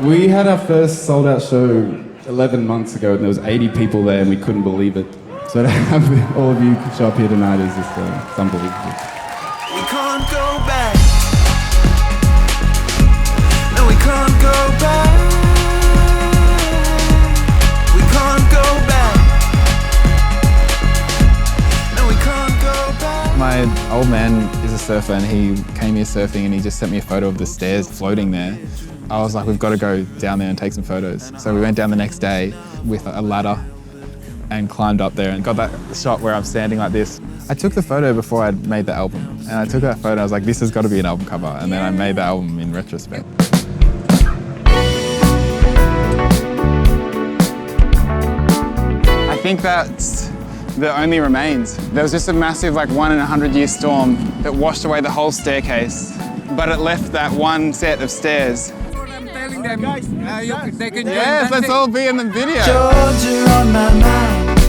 We had our first sold-out show 11 months ago, and there was 80 people there, and we couldn't believe it. So to have all of you show up here tonight is just it's unbelievable. We can't go back. No, we can't go back. We can't go back. No, we can't go back. My old man is a surfer, and he came here surfing, and he just sent me a photo of the stairs floating there. I was like, we've got to go down there and take some photos. So we went down the next day with a ladder and climbed up there and got that shot where I'm standing like this. I took the photo before I'd made the album, and I took that photo, I was like, this has got to be an album cover, and then I made the album in retrospect. I think that's the only remains. There was just a massive 1 in 100-year storm that washed away the whole staircase, but it left that one set of stairs. Yes, let's all be in the video. Georgia on my mind,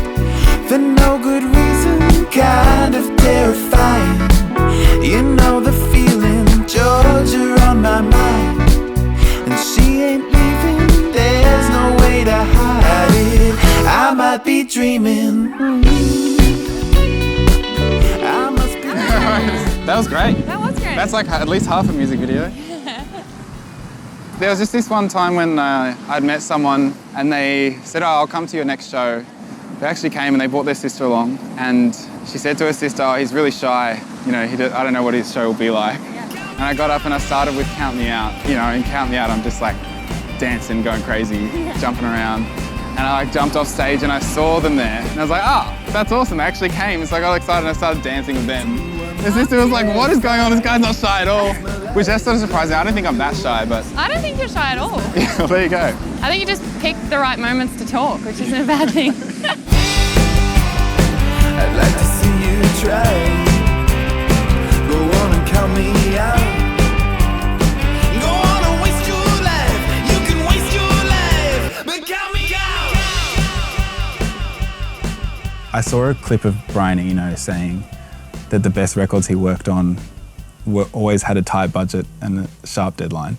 for no good reason, kind of terrifying. You know the feeling, Georgia on my mind, and she ain't leaving, there's no way to hide it. I might be dreaming. I must be dreaming. That was great. That was great. That's like at least half a music video. There was just this one time when I'd met someone and they said, oh, I'll come to your next show. They actually came and they brought their sister along, and she said to her sister, oh, he's really shy. You know, I don't know what his show will be like. Yeah. And I got up and I started with Count Me Out. You know, in Count Me Out, I'm just like dancing, going crazy, jumping around. And I jumped off stage and I saw them there. And I was like, oh, that's awesome, they actually came. So I got excited and I started dancing with them. His sister was like, what is going on? This guy's not shy at all. Which that's sort of surprising. I don't think I'm that shy, but... I don't think you're shy at all. Yeah, well, there you go. I think you just pick the right moments to talk, which isn't a bad thing. I'd like to see you try. Go on and count me out. Go on and waste your life. You can waste your life, but count me out. I saw a clip of Brian Eno saying that the best records he worked on always had a tight budget and a sharp deadline.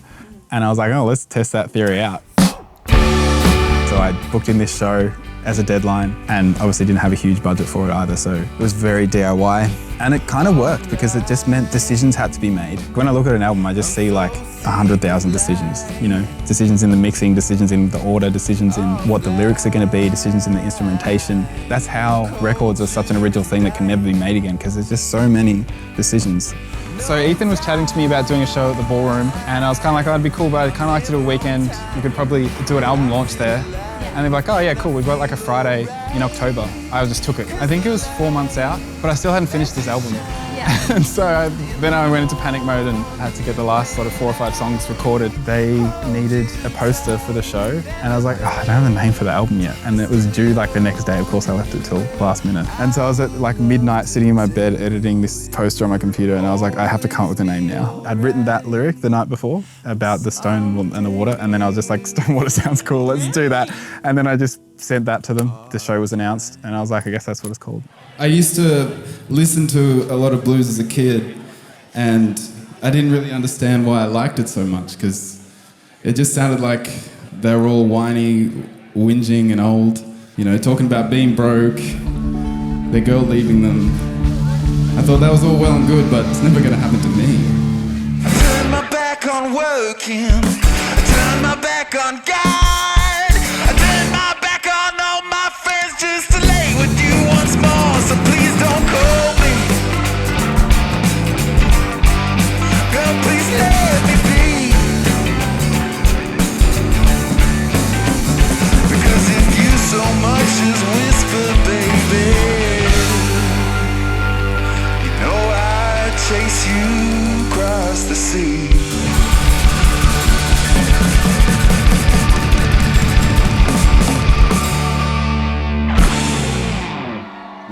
And I was like, oh, let's test that theory out. So I booked in this show as a deadline and obviously didn't have a huge budget for it either, so it was very DIY. And it kind of worked because it just meant decisions had to be made. When I look at an album, I just see like 100,000 decisions, you know, decisions in the mixing, decisions in the order, decisions in what the lyrics are going to be, decisions in the instrumentation. That's how records are such an original thing that can never be made again, because there's just so many decisions. So Ethan was chatting to me about doing a show at the Ballroom, and I was kind of like, oh, it'd be cool, but I'd kind of like to do a weekend. We could probably do an album launch there. And they're like, oh yeah, cool, we've got like a Friday in October. I just took it. I think it was 4 months out, but I still hadn't finished this album. Yeah. And so then I went into panic mode and had to get the last sort of 4 or 5 songs recorded. They needed a poster for the show, and I was like, oh, I don't have a name for the album yet. And it was due like the next day. Of course, I left it till last minute. And so I was at like midnight sitting in my bed editing this poster on my computer, and I was like, I have to come up with a name now. I'd written that lyric the night before about the stone and the water, and then I was just like, Stonewater sounds cool, let's do that. And then I just sent that to them. The show was announced, and I was like, I guess that's what it's called. I used to listen to a lot of blues as a kid, and I didn't really understand why I liked it so much, because it just sounded like they were all whiny, whinging and old, you know, talking about being broke, their girl leaving them. I thought that was all well and good, but it's never going to happen to me. I turned my back on working. I turned my back on God. I turned my back on all my friends just to lay with you once more. So please don't call me. Girl, please let me be. Because if you so much as whisper, baby, you know I'd chase you across the sea.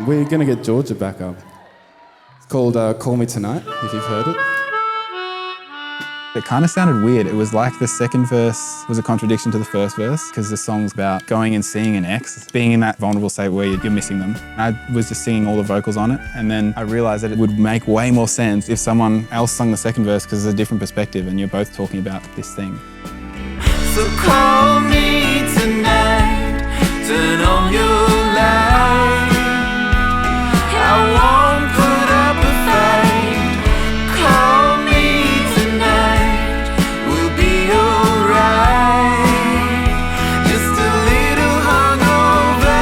We're going to get Georgia back up. It's called Call Me Tonight, if you've heard it. It kind of sounded weird. It was like the second verse was a contradiction to the first verse, because the song's about going and seeing an ex, being in that vulnerable state where you're missing them. I was just singing all the vocals on it, and then I realised that it would make way more sense if someone else sung the second verse, because it's a different perspective and you're both talking about this thing. So call me tonight, turn on your light. I won't put up a fight. Call me tonight, we'll be alright. Just a little hungover.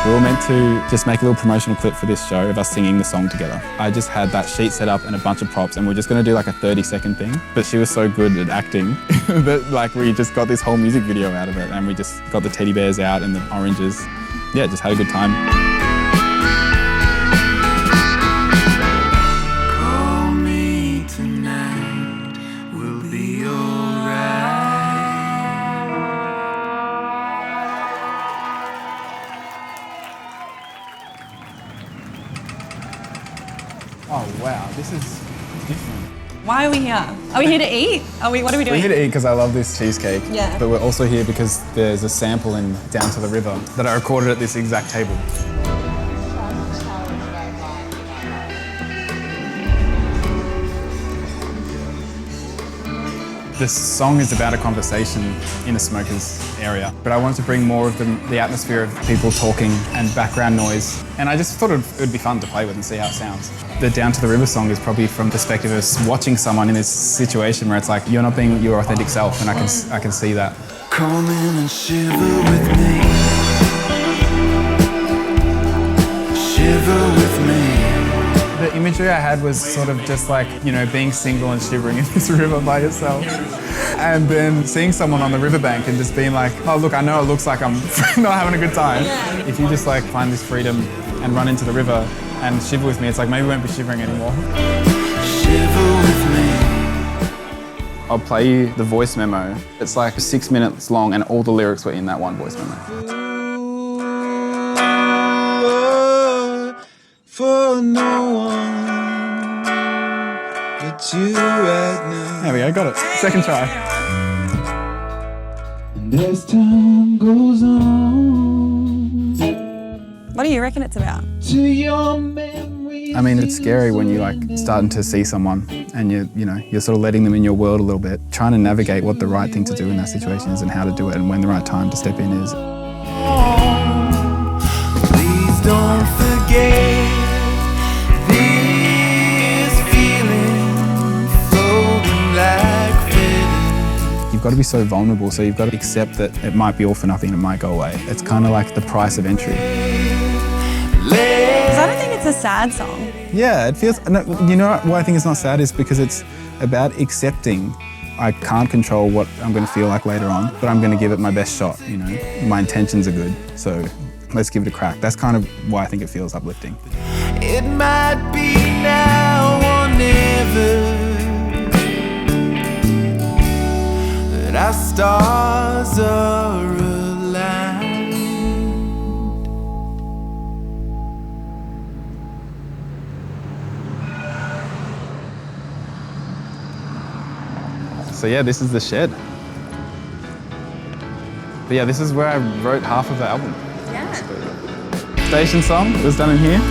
We were meant to just make a little promotional clip for this show of us singing the song together. I just had that sheet set up and a bunch of props, and we're just going to do like a 30-second thing. But she was so good at acting that like we just got this whole music video out of it, and we just got the teddy bears out and the oranges. Yeah, just had a good time. Call me tonight, we'll be alright. Oh wow, this is different. Why are we here? Are we here to eat? What are we doing? We're here to eat because I love this cheesecake. Yeah. But we're also here because there's a sample in Down to the River that I recorded at this exact table. This song is about a conversation in a smoker's area, but I wanted to bring more of the atmosphere of people talking and background noise, and I just thought it would be fun to play with and see how it sounds. The Down to the River song is probably from the perspective of watching someone in this situation where it's like you're not being your authentic self, and I can see that. Come in and shiver with me. Shiver with me. The imagery I had was sort of just like, you know, being single and shivering in this river by yourself. And then seeing someone on the riverbank and just being like, oh look, I know it looks like I'm not having a good time. If you just like find this freedom and run into the river and shiver with me, it's like maybe we won't be shivering anymore. Shiver with me. I'll play you the voice memo. It's like 6 minutes long and all the lyrics were in that one voice memo. For no one but you right now. There we go, got it. Second try. And as time goes on, What do you reckon it's about? to your memories. I mean, it's scary when you like starting to see someone and you're sort of letting them in your world a little bit, trying to navigate what the right thing to do in that situation is and how to do it and when the right time to step in is. Please don't forget. You've got to be so vulnerable, so you've got to accept that it might be all for nothing and it might go away. It's kind of like the price of entry. Because I don't think it's a sad song. Yeah, it feels, no, you know why I think it's not sad is because it's about accepting I can't control what I'm going to feel like later on, but I'm going to give it my best shot, you know. My intentions are good, so let's give it a crack. That's kind of why I think it feels uplifting. It might be now or never. Our stars are aligned. So yeah, this is the shed. But yeah, this is where I wrote half of the album. Yeah. Station song was done in here.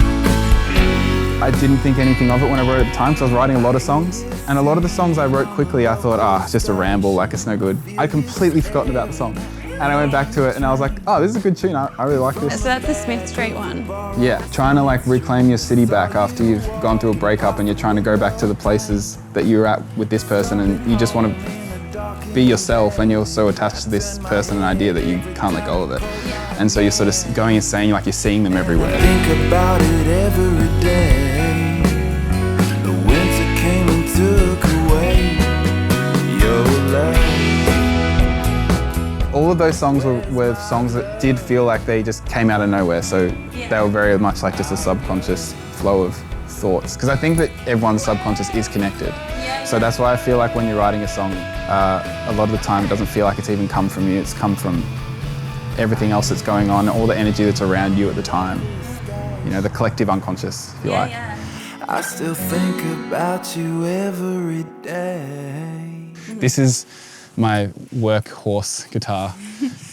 I didn't think anything of it when I wrote it at the time because I was writing a lot of songs. And a lot of the songs I wrote quickly, I thought, it's just a ramble, like it's no good. I'd completely forgotten about the song. And I went back to it and I was like, oh, this is a good tune, I really like this. So that's the Smith Street one. Yeah, trying to like reclaim your city back after you've gone through a breakup and you're trying to go back to the places that you were at with this person and you just want to be yourself and you're so attached to this person and idea that you can't let go of it. And so you're sort of going insane, like you're seeing them everywhere. Think about it every day. The winter came and took away your love. All of those songs were songs that did feel like they just came out of nowhere, so they were very much like just a subconscious flow of thoughts. Because I think that everyone's subconscious is connected. So that's why I feel like when you're writing a song, a lot of the time it doesn't feel like it's even come from you, it's come from everything else that's going on, all the energy that's around you at the time. You know, the collective unconscious, if you like. I still think about you every day. This is my workhorse guitar.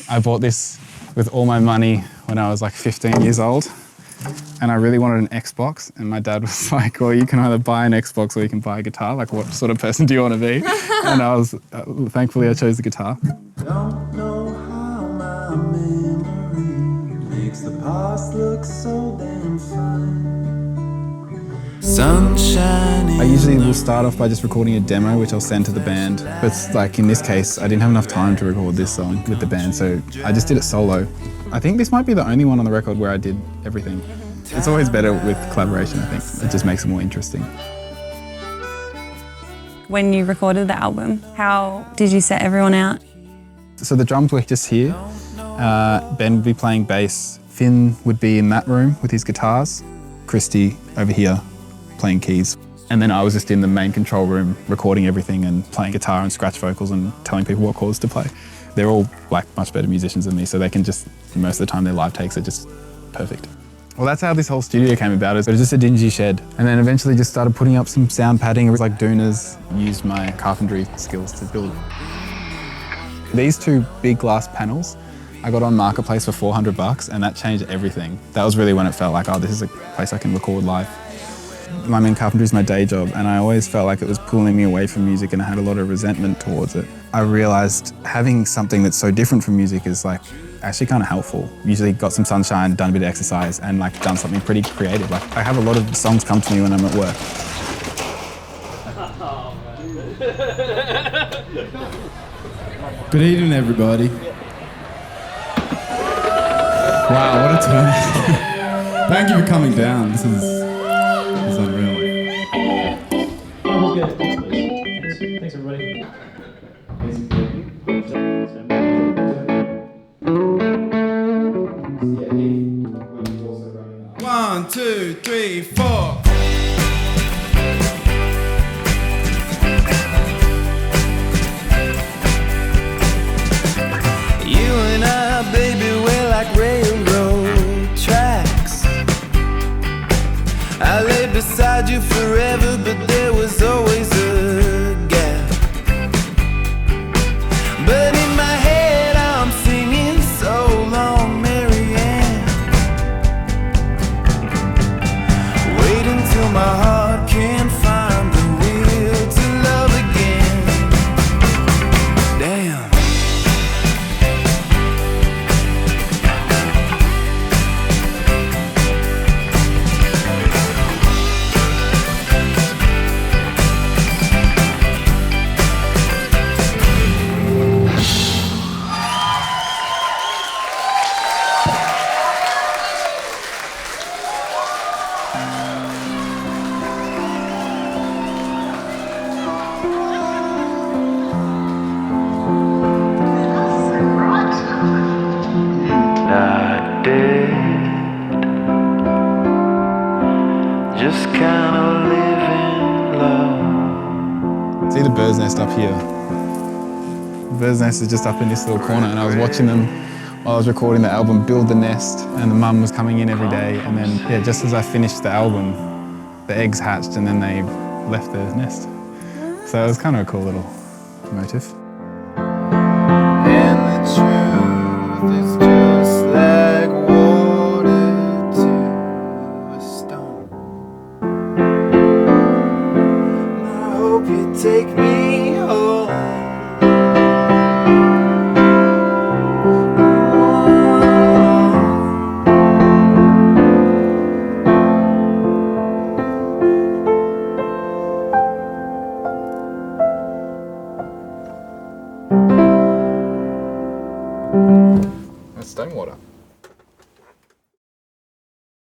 I bought this with all my money when I was like 15 years old. and I really wanted an Xbox, and my dad was like, well, you can either buy an Xbox or you can buy a guitar. Like, what sort of person do you want to be? And I was, thankfully I chose the guitar. Don't know how my memory makes the past look so damn fine. Sunshine. I usually will start off by just recording a demo, which I'll send to the band. But it's like in this case, I didn't have enough time to record this song with the band, so I just did it solo. I think this might be the only one on the record where I did everything. It's always better with collaboration, I think. It just makes it more interesting. When you recorded the album, how did you set everyone out? So the drums were just here. Ben would be playing bass. Finn would be in that room with his guitars. Christy over here playing keys. And then I was just in the main control room recording everything and playing guitar and scratch vocals and telling people what chords to play. They're all like much better musicians than me, so they can just, most of the time their live takes are just perfect. Well, that's how this whole studio came about. It was just a dingy shed. And then eventually just started putting up some sound padding. It was like Doonas, used my carpentry skills to build. These two big glass panels, I got on Marketplace for $400, and that changed everything. That was really when it felt like, oh, this is a place I can record live. I mean, carpentry is my day job, and I always felt like it was pulling me away from music, and I had a lot of resentment towards it. I realised having something that's so different from music is like actually kind of helpful. Usually got some sunshine, done a bit of exercise, and like done something pretty creative. Like I have a lot of songs come to me when I'm at work. Good evening, everybody. Wow, what a turn. Thank you for coming down. This is unreal. That was good. Thanks, boys. Thanks, everybody. 1, 2, 3, 4. You and I, baby, we're like railroad tracks. I lay beside you forever, but there was always a gap. But in my head I'm singing so long, Marianne. Wait until my heart can find the will to love again. Damn. Not dead, just kind of living low. See the bird's nest up here? The bird's nest is just up in this little corner, and I was watching them while I was recording the album build the nest, and the mum was coming in every day, and then yeah, just as I finished the album, the eggs hatched and then they left the nest. So it was kind of a cool little motif. And the truth is just like water to a stone. I hope you take me home. That's Stonewater.